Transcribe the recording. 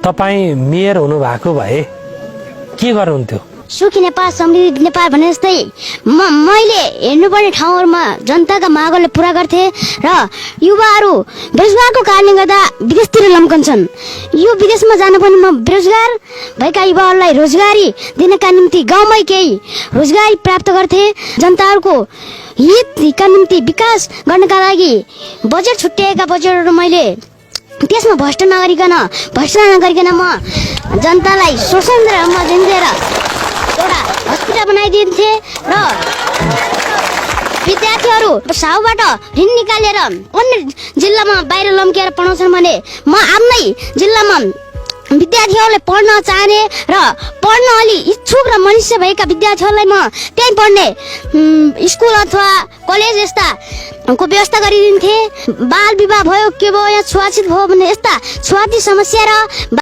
तपाईँ मेयर हुनुभएको भए के गर्नुहुन्थ्यो? सुखी नेपाल समृद्धि नेपाल भने जस्तै मैले हेर्नुपर्ने ठाउँहरूमा जनताका मागहरूले पुरा गर्थे र युवाहरू बेरोजगारको कारणले गर्दा विदेशतिर लम्कन्छन्। यो विदेशमा जान पनि म बेरोजगार भएका युवाहरूलाई रोजगारी दिनका निम्ति गाउँमै केही रोजगारी प्राप्त गर्थे। जनताहरूको हितका निम्ति विकास गर्नका लागि बजेट छुट्याएका बजेटहरू मैले त्यसमा भ्रष्ट नगरिकन म जनतालाई शोषण दिएर एउटा हस्पिटल बनाइदिन्थे र विद्यार्थीहरू साहुबाट ऋण निकालेर अन्य जिल्लामा बाहिर लम्किएर पढाउँछन् भने म आफ्नै जिल्लामा विद्यार्थीहरूले पढ्न चाहने र पढ्न अलि इच्छुक र मनुष्य भएका विद्यार्थीहरूलाई म त्यहीँ पढ्ने स्कुल अथवा कलेज यस्ता को व्यवस्था गरिदिन्थे। बाल विवाह भयो के भयो, यहाँ छुवाछुत भयो भने यस्ता छुवाछुत समस्या र